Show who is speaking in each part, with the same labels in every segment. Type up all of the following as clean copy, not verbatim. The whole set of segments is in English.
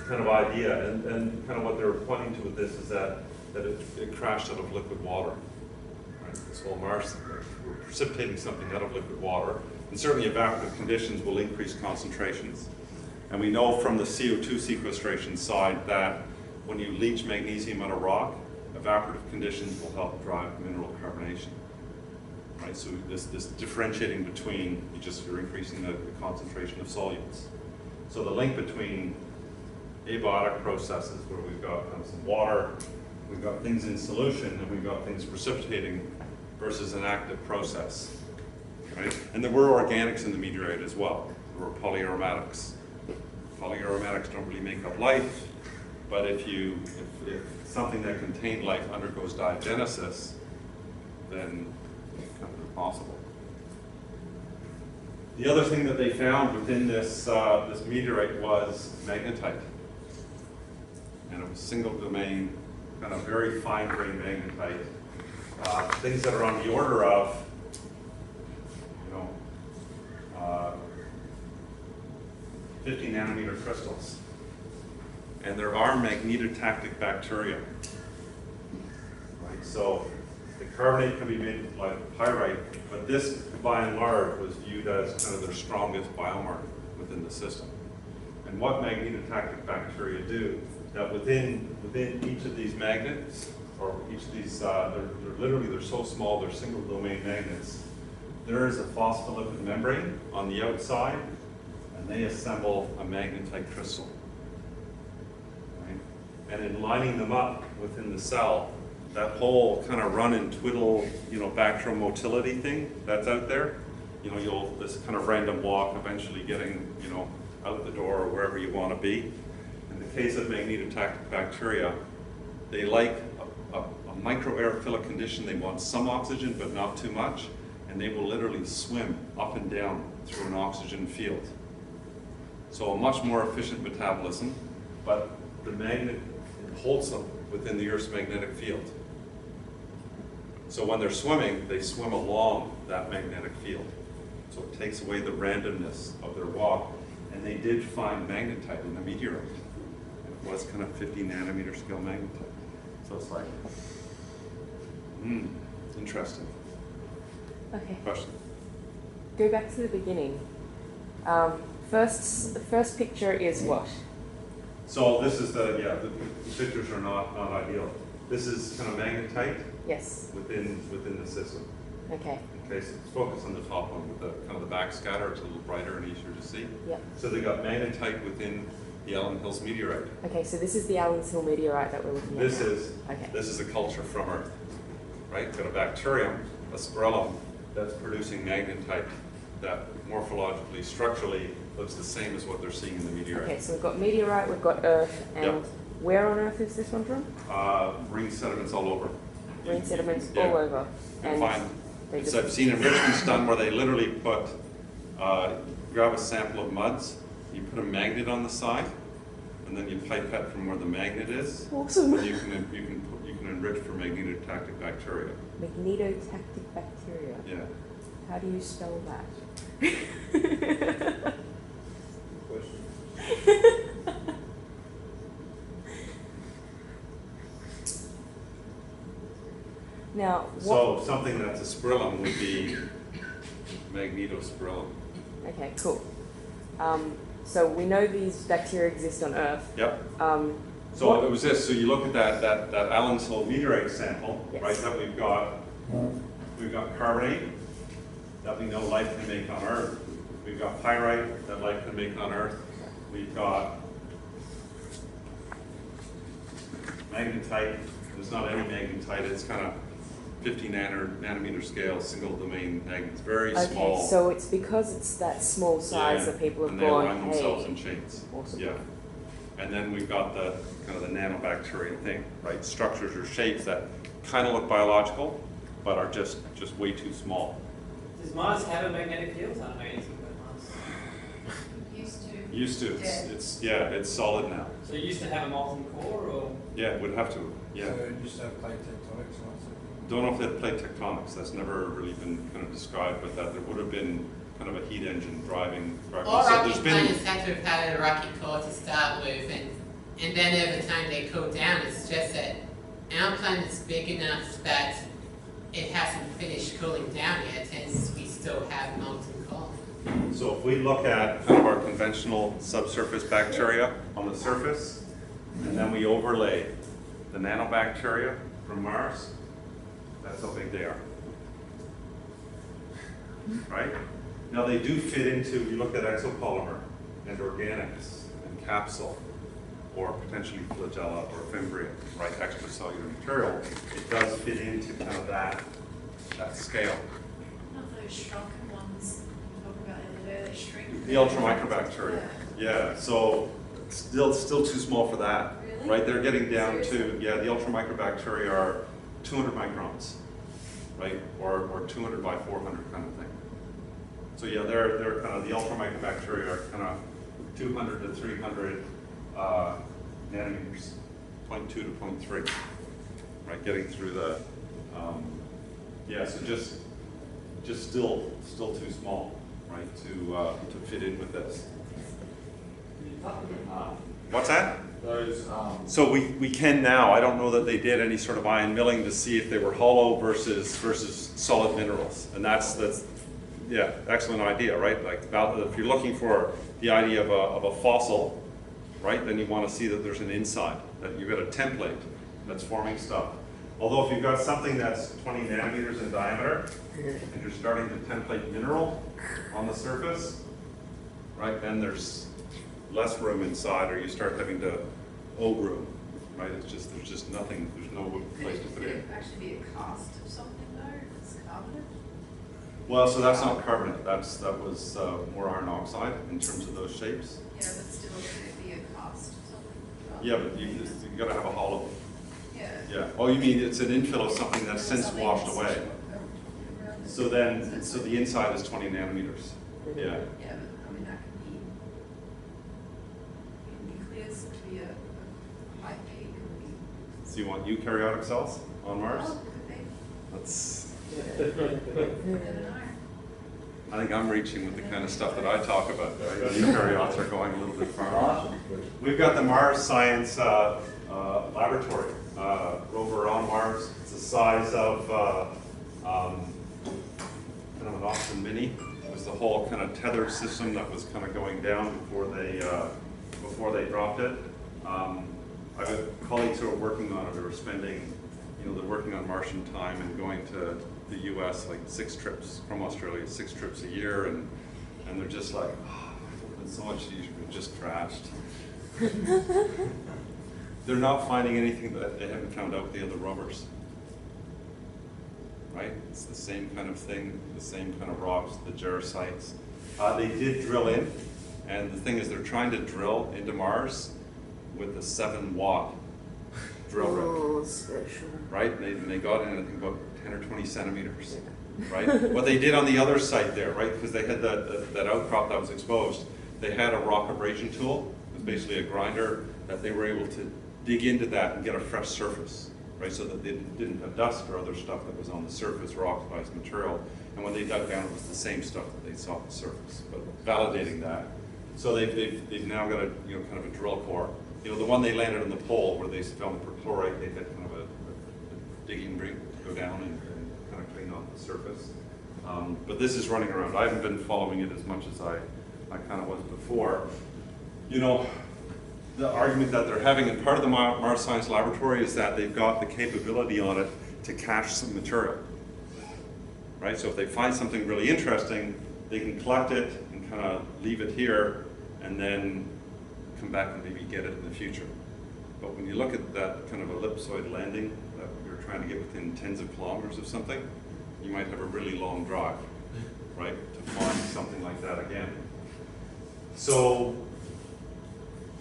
Speaker 1: kind of idea, and kind of what they're pointing to with this is that it crashed out of liquid water. Right? This whole Mars, we're precipitating something out of liquid water, and certainly evaporative conditions will increase concentrations. And we know from the CO2 sequestration side that when you leach magnesium out of rock, evaporative conditions will help drive mineral carbonation. Right? So this differentiating between, you're increasing the concentration of solutes. So the link between abiotic processes where we've got some water, we've got things in solution, and we've got things precipitating versus an active process. Right? And there were organics in the meteorite as well. There were polyaromatics. Polyaromatics don't really make up life, but if something that contained life undergoes diagenesis, then it becomes impossible. The other thing that they found within this meteorite was magnetite. And it was single domain, kind of very fine grained magnetite. Things that are on the order of, 50 nanometer crystals. And there are magnetotactic bacteria. Right? So the carbonate can be made like pyrite, but this, by and large, was viewed as kind of their strongest biomarker within the system. And what magnetotactic bacteria do, that within each of these magnets, or each of these, they're so small, they're single domain magnets. There is a phospholipid membrane on the outside, and they assemble a magnetite crystal. Right? And in lining them up within the cell, that whole kind of run and twiddle, bacteriomotility thing that's out there, you'll this kind of random walk, eventually getting, out the door or wherever you want to be. In the case of magnetotactic bacteria, they like a microaerophilic condition. They want some oxygen, but not too much, and they will literally swim up and down through an oxygen field. So a much more efficient metabolism, but the magnet holds them within the Earth's magnetic field. So when they're swimming, they swim along that magnetic field. So it takes away the randomness of their walk. And they did find magnetite in the meteorite. It was kind of 50 nanometer scale magnetite. So it's like, interesting.
Speaker 2: Okay.
Speaker 1: Question?
Speaker 2: Go back to the beginning. The first picture is what?
Speaker 1: So this is the pictures are not ideal. This is kind of magnetite.
Speaker 2: Yes.
Speaker 1: Within the system.
Speaker 2: Okay.
Speaker 1: Okay, so let's focus on the top one with the kind of the backscatter. It's a little brighter and easier to see.
Speaker 2: Yep.
Speaker 1: So they got magnetite within the Allen Hills meteorite.
Speaker 2: Okay, so this is the Allen Hill meteorite that we're looking at.
Speaker 1: This
Speaker 2: now.
Speaker 1: is a culture from Earth, right? Got a bacterium, a spirillum, that's producing magnetite that morphologically, structurally looks the same as what they're seeing in the meteorite.
Speaker 2: Okay, so we've got meteorite, we've got Earth, and where on Earth is this one from?
Speaker 1: Marine sediments all over.
Speaker 2: Marine sediments all over.
Speaker 1: And I've seen enrichments done where they literally put, grab a sample of muds, you put a magnet on the side, and then you pipette from where the magnet is.
Speaker 2: Awesome.
Speaker 1: And you can enrich for magnetotactic bacteria.
Speaker 2: Magnetotactic bacteria.
Speaker 1: Yeah.
Speaker 2: How do you spell that?
Speaker 1: Question.
Speaker 2: Now,
Speaker 1: so something that's a spirillum would be magnetospirillum.
Speaker 2: Okay, cool. So we know these bacteria exist on Earth.
Speaker 1: Yep. So it was this. So you look at that Allen Hill meteorite sample,
Speaker 2: yes.
Speaker 1: right? That we've got carbonate that we know life can make on Earth. We've got pyrite that life can make on Earth. We've got magnetite. There's not any magnetite. It's kind of 50 nanometer scale, single domain magnets, very small.
Speaker 2: Okay, so it's because it's that small size that people have gone,
Speaker 1: and they align themselves in chains.
Speaker 2: Awesome.
Speaker 1: Yeah. And then we've got the kind of the nanobacterial thing, right? Structures or shapes that kind of look biological, but are just way too small.
Speaker 3: Does Mars have a magnetic field? I don't know anything about Mars.
Speaker 1: Used to. It's solid now.
Speaker 3: So it used to have a molten core, or?
Speaker 1: Yeah, it would have to. Yeah.
Speaker 4: So it used to have plate tectonics.
Speaker 1: Don't know if they had plate tectonics. That's never really been kind of described, but that there would have been kind of a heat engine driving.
Speaker 5: Or rocky planets had to have had a rocky core to start with, and And then every time they cool down, it's just that our planet's big enough that it hasn't finished cooling down yet, and we still have molten core.
Speaker 1: So if we look at kind of our conventional subsurface bacteria on the surface, and then we overlay the nanobacteria from Mars, that's how big they are. Right? Now they do fit into, you look at exopolymer and organics and capsule, or potentially flagella or fimbria, right, extracellular material, it does fit into kind of that scale.
Speaker 6: Not those shrunken ones you talk about the other day, they shrink.
Speaker 1: The ultramicrobacteria, yeah, so still too small for that,
Speaker 6: Really?
Speaker 1: right? They're getting down
Speaker 6: Seriously?
Speaker 1: to, yeah, the ultramicrobacteria are 200 microns, right, or 200 by 400 kind of thing. So yeah, they're kind of, the ultramicrobacteria are kind of 200 to 300 nanometers, 0.2 to 0.3, right? Getting through the, yeah. So just still too small, right? To fit in with this. What's that?
Speaker 4: Those,
Speaker 1: So we can now. I don't know that they did any sort of ion milling to see if they were hollow versus solid minerals, and that's yeah, excellent idea, right? Like if you're looking for the idea of a fossil, right, then you want to see that there's an inside, that you've got a template that's forming stuff. Although if you've got something that's 20 nanometers in diameter, and you're starting to template mineral on the surface, right, then there's less room inside, or you start having to room, right? There's just nothing, there's no place to put
Speaker 6: Could
Speaker 1: it.
Speaker 6: it actually be a cast of something though, if it's carbonate?
Speaker 1: Well, so that's not carbonate, that was more iron oxide in terms of those shapes.
Speaker 6: Yeah, but still, could it be a cast of something?
Speaker 1: Yeah, but you gotta have a hollow.
Speaker 6: Yeah.
Speaker 1: Yeah. Oh, you mean it's an infill of something that's since washed away. So the inside is 20 nanometers. Yeah.
Speaker 6: Yeah, but I mean, that could be, nucleus could be a high peak, could be.
Speaker 1: So you want eukaryotic cells on Mars?
Speaker 6: Oh, could be.
Speaker 1: That's.
Speaker 6: I don't know.
Speaker 1: I think I'm reaching with the kind of stuff that I talk about. Right? Eukaryotes are going a little bit far. We've got the Mars Science Laboratory rover on Mars. It's the size of kind of an Austin Mini. It was the whole kind of tethered system that was kind of going down before they dropped it. I have colleagues who are working on it. They were spending, they're working on Martian time and going to the U.S. like 6 trips from Australia, 6 trips a year, and they're just like, oh, it's so much easier. It just crashed. They're not finding anything that they haven't found out with the other rovers. Right? It's the same kind of thing, the same kind of rocks, the jarosites. They did drill in, and the thing is they're trying to drill into Mars with a 7-watt drill rig.
Speaker 2: Oh, special.
Speaker 1: Right? And they got in, I think, about 10 or 20 centimeters. Right? What they did on the other site there, right? Because they had that outcrop that was exposed. They had a rock abrasion tool. It was basically a grinder that they were able to dig into that and get a fresh surface, right? So that they didn't have dust or other stuff that was on the surface or oxidized material. And when they dug down, it was the same stuff that they saw on the surface, but validating that. So they've now got a kind of a drill core. The one they landed on the pole where they found the perchlorate, they had kind of a digging rig to go down and kind of clean off the surface. But this is running around. I haven't been following it as much as I kind of was before. The argument that they're having in part of the Mars Science Laboratory is that they've got the capability on it to cache some material. Right? So if they find something really interesting, they can collect it and kind of leave it here and then come back and maybe get it in the future. But when you look at that kind of ellipsoid landing that you're trying to get within tens of kilometers of something, you might have a really long drive, right, to find something like that again. So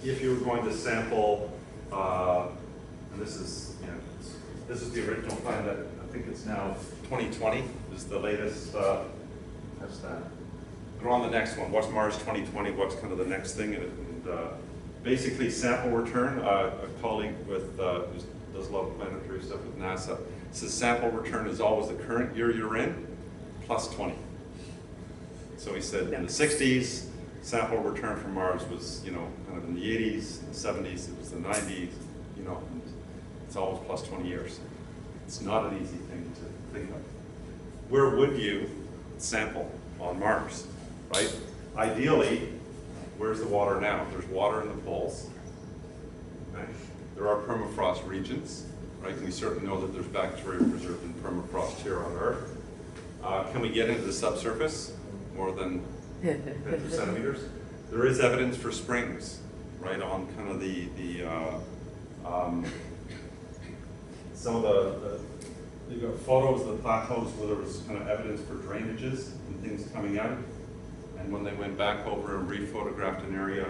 Speaker 1: if you were going to sample, and this is the original plan that I think it's now 2020 is the latest. That's that. Go on the next one. What's Mars 2020? What's kind of the next thing? And basically sample return. A colleague who does a lot of planetary stuff with NASA says sample return is always the current year you're in plus 20. So he said in the 60s, sample return from Mars was, you know, kind of in the 80s, the 70s, it was the 90s, you know, and it's always plus 20 years. It's not an easy thing to think of. Where would you sample on Mars, right? Ideally, where's the water now? There's water in the poles. Okay. There are permafrost regions, right? And we certainly know that there's bacteria preserved in permafrost here on Earth. Can we get into the subsurface more than 50 centimeters? There is evidence for springs, right, on kind of some of you've got photos of the plateaus where there was kind of evidence for drainages and things coming out. And when they went back over and re-photographed an area,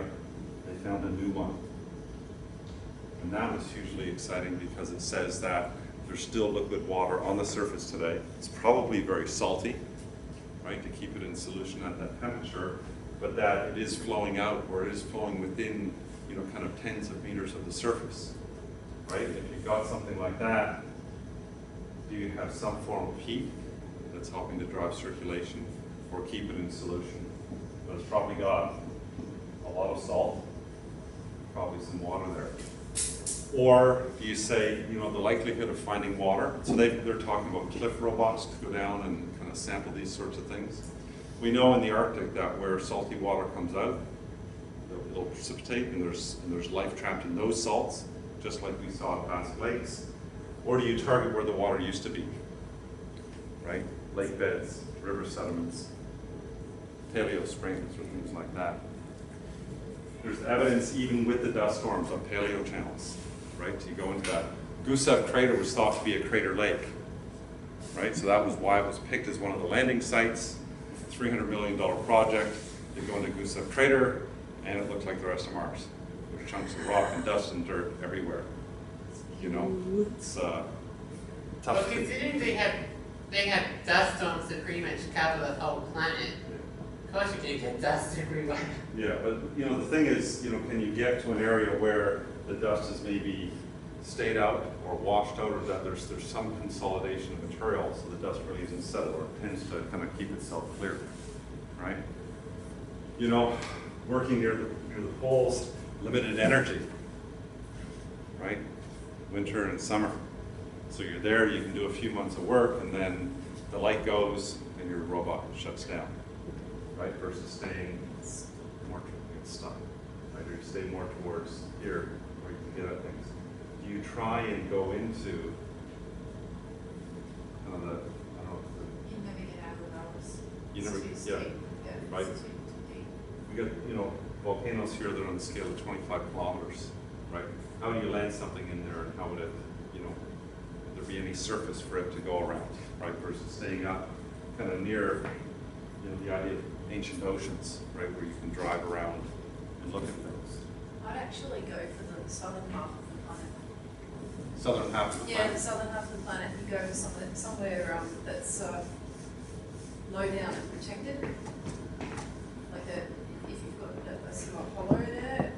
Speaker 1: they found a new one. And that was hugely exciting because it says that there's still liquid water on the surface today. It's probably very salty, right, to keep it in solution at that temperature, but that it is flowing out, or it is flowing within, you know, kind of tens of meters of the surface, right? If you've got something like that, do you have some form of heat that's helping to drive circulation or keep it in solution? But it's probably got a lot of salt, probably some water there. Or do you say, you know, the likelihood of finding water? So they're talking about cliff robots to go down and kind of sample these sorts of things. We know in the Arctic that where salty water comes out, it'll precipitate, and there's life trapped in those salts, just like we saw at past lakes. Or do you target where the water used to be, right? Lake beds, river sediments, paleo springs, or things like that. There's evidence even with the dust storms of paleo channels, right? So you go into that. Gusev crater was thought to be a crater lake, right? So that was why it was picked as one of the landing sites. $300 million project. They go into Gusev crater, and it looked like the rest of Mars. There's chunks of rock and dust and dirt everywhere. You know, it's tough.
Speaker 5: Well, considering they have dust storms that pretty much cover the whole planet, of course you're going to get dust everywhere.
Speaker 1: Yeah, but you know, the thing is, you know, can you get to an area where the dust is maybe stayed out or washed out, or that there's some consolidation of material, so the dust really isn't settled, or it tends to kind of keep itself clear, right? You know, working near the poles, limited energy, right? Winter and summer. So you're there, you can do a few months of work, and then the light goes and your robot shuts down, right? Versus staying more stuck, right? Or you stay more towards here where you can get at things. Do you try and go into kind of the, I don't know,
Speaker 6: You never get out of the valleys.
Speaker 1: you never,
Speaker 6: It's too
Speaker 1: yeah,
Speaker 6: steep. Yeah,
Speaker 1: right.
Speaker 6: it's too deep.
Speaker 1: We got, you know, volcanoes here that are on the scale of 25 kilometers, right? How do you land something in there, and how would it, you know, would there be any surface for it to go around, right? Versus staying up kind of near, you know, the idea of ancient oceans, right, where you can drive around and look at things.
Speaker 6: I'd actually go for the southern half of the planet.
Speaker 1: Southern half of the
Speaker 6: Yeah,
Speaker 1: planet.
Speaker 6: the southern half of the planet. You go to somewhere that's low down and protected. Like if you've got a sort of a hollow there,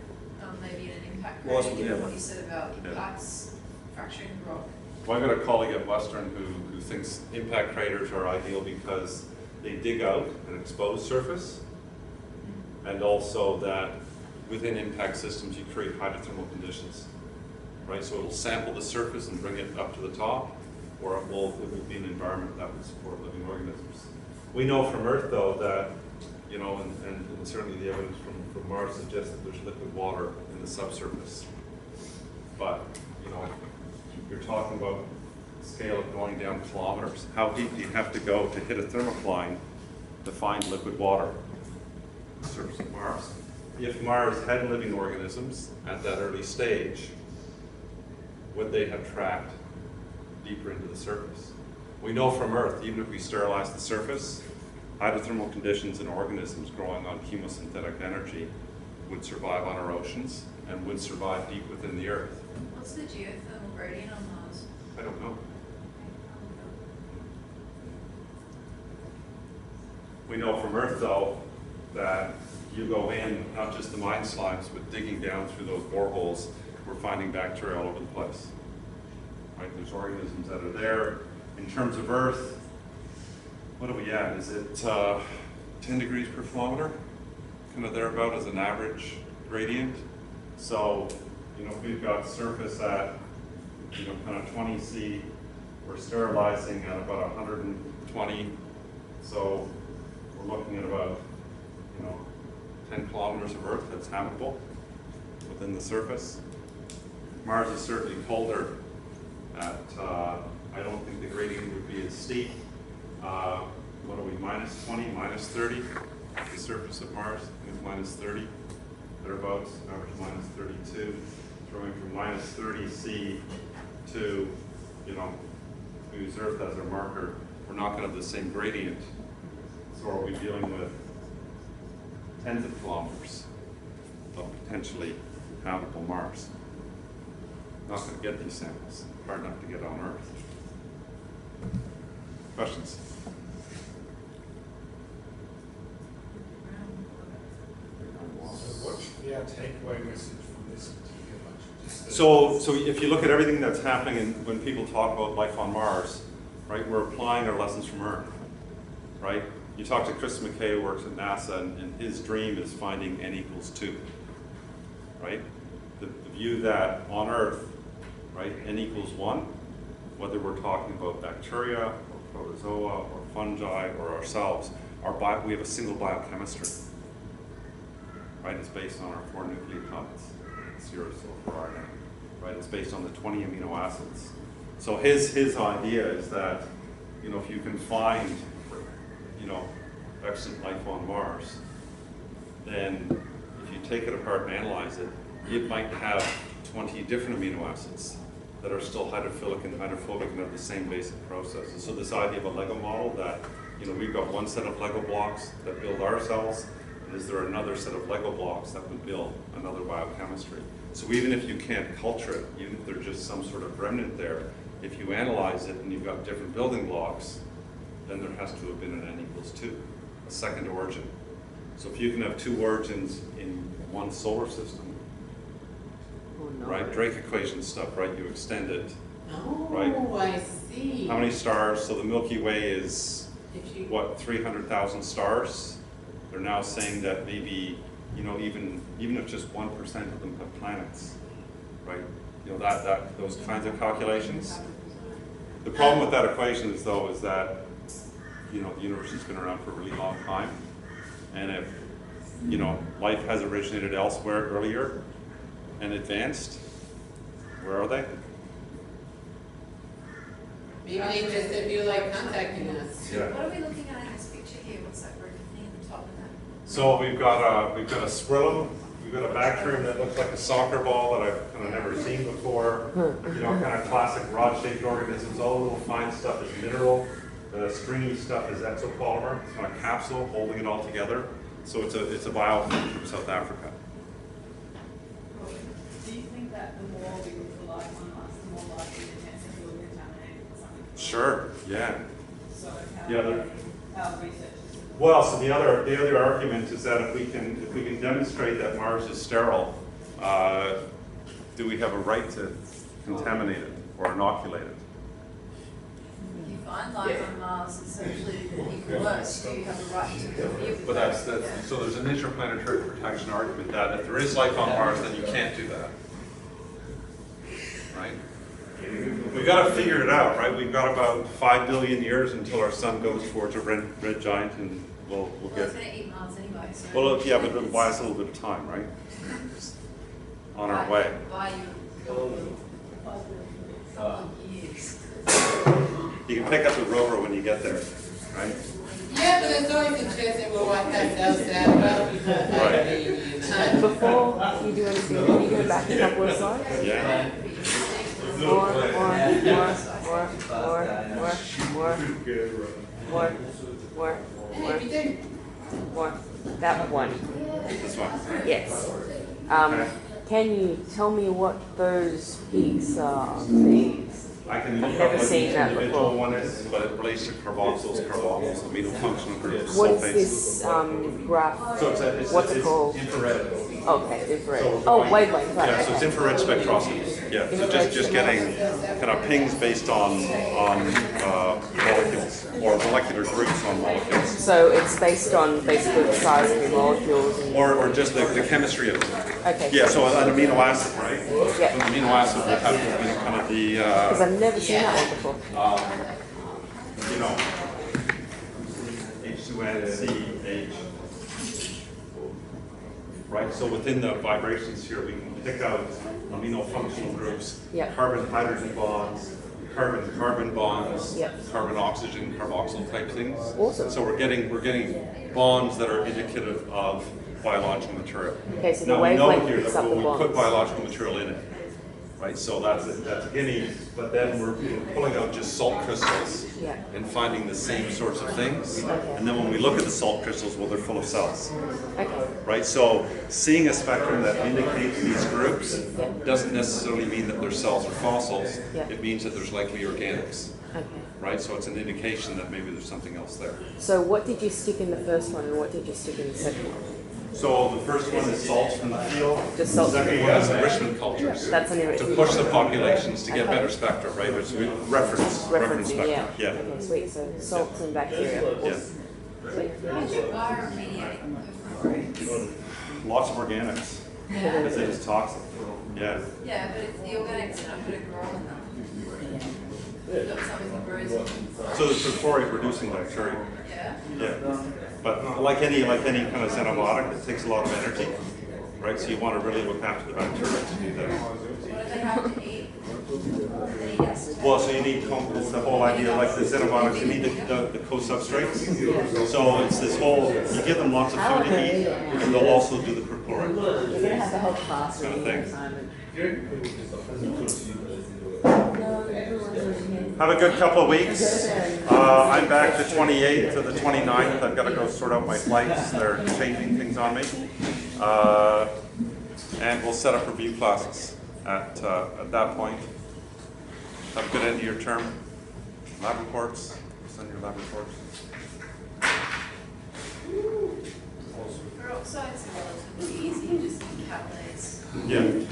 Speaker 6: maybe in an impact
Speaker 1: Well,
Speaker 6: crater, given
Speaker 1: yeah.
Speaker 6: what you said about
Speaker 1: Yeah.
Speaker 6: impacts, fracturing the rock.
Speaker 1: Well, I've got a colleague at Western who thinks impact craters are ideal because they dig out an exposed surface, and also that within impact systems you create hydrothermal conditions, right? So it'll sample the surface and bring it up to the top, or it will be an environment that would support living organisms. We know from Earth, though, that, you know, and certainly the evidence from Mars suggests that there's liquid water in the subsurface. But, you know, you're talking about scale of going down kilometers. How deep do you have to go to hit a thermocline to find liquid water on the surface of Mars? If Mars had living organisms at that early stage, would they have tracked deeper into the surface? We know from Earth, even if we sterilize the surface, hydrothermal conditions and organisms growing on chemosynthetic energy would survive on our oceans and would survive deep within the Earth.
Speaker 6: What's the geothermal gradient on Mars?
Speaker 1: I don't know. We know from Earth, though, that you go in, not just the mine slimes, but digging down through those boreholes, we're finding bacteria all over the place. Right? There's organisms that are there. In terms of Earth, what are we at? Is it 10 degrees per kilometer? kind of thereabout as an average gradient. So, you know, if we've got surface at, you know, kind of 20 C, we're sterilizing at about 120. So we're looking at about, you know, 10 kilometers of Earth that's habitable within the surface. Mars is certainly colder at, I don't think the gradient would be as steep. What are we, minus 20, minus 30? The surface of Mars is minus 30, thereabouts, average minus 32. Throwing from minus 30 C to, you know, we use Earth as our marker, we're not going to have the same gradient. So are we dealing with tens of kilometers of potentially habitable Mars? Not going to get these samples. Hard enough to get on Earth. Questions?
Speaker 4: So what should be our takeaway message from this particular lecture?
Speaker 1: So if you look at everything that's happening when people talk about life on Mars, right, we're applying our lessons from Earth, right? You talk to Chris McKay, who works at NASA, and his dream is finding n equals 2, right? The view that on Earth, right, n equals 1, whether we're talking about bacteria or protozoa or fungi or ourselves, we have a single biochemistry, right? It's based on our 4 nucleotides, serous or RNA, right? It's based on the 20 amino acids. So his idea is that, you know, if you can find, you know, extant life on Mars, then if you take it apart and analyze it, it might have 20 different amino acids that are still hydrophilic and hydrophobic and have the same basic processes. So this idea of a Lego model that, you know, we've got one set of Lego blocks that build our cells, and is there another set of Lego blocks that would build another biochemistry? So even if you can't culture it, even if there's just some sort of remnant there, if you analyze it and you've got different building blocks, then there has to have been an n equals 2, a second origin. So if you can have 2 origins in one solar system, right, Drake equation stuff, right, you extend it, right?
Speaker 5: Oh, I see.
Speaker 1: How many stars? So the Milky Way is,
Speaker 5: If you,
Speaker 1: what, 300,000 stars? They're now saying that maybe, you know, even if just 1% of them have planets, right? You know, those kinds of calculations. The problem with that equation is, though, is that, you know, the universe has been around for a really long time, and if, you know, life has originated elsewhere earlier and advanced, where are they?
Speaker 5: maybe they just if you like contacting us.
Speaker 1: Yeah.
Speaker 6: What are we looking at in this picture here? What's that broken thing at the top of that?
Speaker 1: So we've got a squirrel, we've got a bacterium that looks like a soccer ball that I've kind of never seen before. You know, kind of classic rod-shaped organisms. All the little fine stuff is mineral. The stringy stuff is exopolymer. It's kind of capsule holding it all together. So it's a biofilm from South Africa.
Speaker 7: Do you think that the more we look for life on Mars, the more likely the chance that we'll contaminate with something?
Speaker 1: Sure. Yeah.
Speaker 7: So
Speaker 1: Yeah,
Speaker 7: how research is.
Speaker 1: Well, so the other argument is that if we can demonstrate that Mars is sterile, do we have a right to contaminate it or inoculate it?
Speaker 6: If you find life on Mars, it's actually even worse. Do you have a right to interfere with
Speaker 1: But
Speaker 6: that?
Speaker 1: that's so there's an interplanetary protection argument that if there is life on Mars, then you can't do that, right? We've got to figure it out, right? We've got about 5 billion years until our sun goes towards a red giant, and we'll
Speaker 6: Well,
Speaker 1: get.
Speaker 6: it's going to eat Mars anyway, so.
Speaker 1: Well, yeah, but it'll buy us a little bit of time, right? On our way.
Speaker 6: Buy you a couple of years.
Speaker 1: You can pick up the rover when you get there, right?
Speaker 5: Yeah, but there's always a chance that we'll wipe ourselves out well because
Speaker 1: Right.
Speaker 2: Before you do anything, can you go back a couple of slides?
Speaker 1: Yeah.
Speaker 2: More.
Speaker 5: Hey, if you do.
Speaker 2: More. That one.
Speaker 1: This one.
Speaker 2: Yes. Can you tell me what those peaks are, please?
Speaker 1: I can look
Speaker 2: I've
Speaker 1: up
Speaker 2: never
Speaker 1: what
Speaker 2: seen
Speaker 1: each
Speaker 2: that
Speaker 1: individual
Speaker 2: before.
Speaker 1: one is, but it relates to carboxyls, amino functional groups,
Speaker 2: What is
Speaker 1: sulfates.
Speaker 2: this graph?
Speaker 1: So it's
Speaker 2: What's it called?
Speaker 1: infrared.
Speaker 2: Okay, infrared.
Speaker 1: So we're
Speaker 2: Oh,
Speaker 1: going-
Speaker 2: wavelength, right.
Speaker 1: Yeah, so it's infrared spectroscopy. Yeah, so just getting kind of pings based on molecules or molecular groups on molecules,
Speaker 2: So it's based on basically the size of your molecules. And,
Speaker 1: or just the chemistry of it.
Speaker 2: okay.
Speaker 1: Yeah, so an amino acid, right?
Speaker 2: Yeah.
Speaker 1: An amino acid will have kind of the
Speaker 2: Because I've never seen that one before.
Speaker 1: you know, H2NCH. Right, so within the vibrations here, we can pick out amino functional groups,
Speaker 2: Yeah.
Speaker 1: carbon-hydrogen bonds, carbon-carbon bonds,
Speaker 2: Yeah.
Speaker 1: carbon-oxygen, carboxyl type things.
Speaker 2: Awesome.
Speaker 1: So we're getting bonds that are indicative of biological material.
Speaker 2: Okay, so the
Speaker 1: Now we know
Speaker 2: wavelength
Speaker 1: here
Speaker 2: picks
Speaker 1: that
Speaker 2: up the
Speaker 1: when we put
Speaker 2: bonds.
Speaker 1: biological material in it, right? So that's guinea, but then we're pulling out just salt crystals
Speaker 2: Yeah.
Speaker 1: and finding the same sorts of things.
Speaker 2: Okay.
Speaker 1: And then when we look at the salt crystals, well, they're full of cells,
Speaker 2: Okay.
Speaker 1: right? So seeing a spectrum that indicates these groups
Speaker 2: Yeah.
Speaker 1: doesn't necessarily mean that they're cells or fossils.
Speaker 2: Yeah.
Speaker 1: It means that there's likely organics,
Speaker 2: Okay.
Speaker 1: right? So it's an indication that maybe there's something else there.
Speaker 2: So what did you stick in the first one and what did you stick in the second one?
Speaker 1: So the first one is salts from the field.
Speaker 2: Just
Speaker 1: The
Speaker 2: salts.
Speaker 1: second one is enrichment cultures.
Speaker 2: That's an
Speaker 1: To
Speaker 2: enrichment.
Speaker 1: push the populations to get
Speaker 2: Okay.
Speaker 1: better spectra, right? It's reference
Speaker 2: Referencing,
Speaker 1: spectra.
Speaker 2: yeah.
Speaker 1: Yeah.
Speaker 2: Okay, sweet. So salts and bacteria.
Speaker 1: Yeah.
Speaker 2: Sweet.
Speaker 6: Why are mediating perforates?
Speaker 1: Lots of organics. Because it is toxic. Yeah.
Speaker 6: Yeah, but if the organics are not going to grow enough, you've got something that grows in.
Speaker 1: So the perforate reducing bacteria.
Speaker 6: Yeah.
Speaker 1: Yeah. But like any kind of xenobiotic, it takes a lot of energy, right? So you want to really look after the bacteria to do that.
Speaker 6: What do they have to eat? They eat acid.
Speaker 1: Well, so you need, it's the whole idea, like the xenobiotics, you need the co-substrates. So it's this whole, you give them lots of food to eat, and they'll also do the perchlorate
Speaker 2: You're going to have the whole class
Speaker 1: kind of thing.
Speaker 2: No,
Speaker 1: Have a good couple of weeks. I'm back the 28th to the 29th. I've got to go sort out my flights. They're changing things on me. And we'll set up review classes at that point. Have a good end of your term. Lab reports. Send your lab reports.
Speaker 6: For oxides are relatively easy, you just calculate.
Speaker 1: Yeah.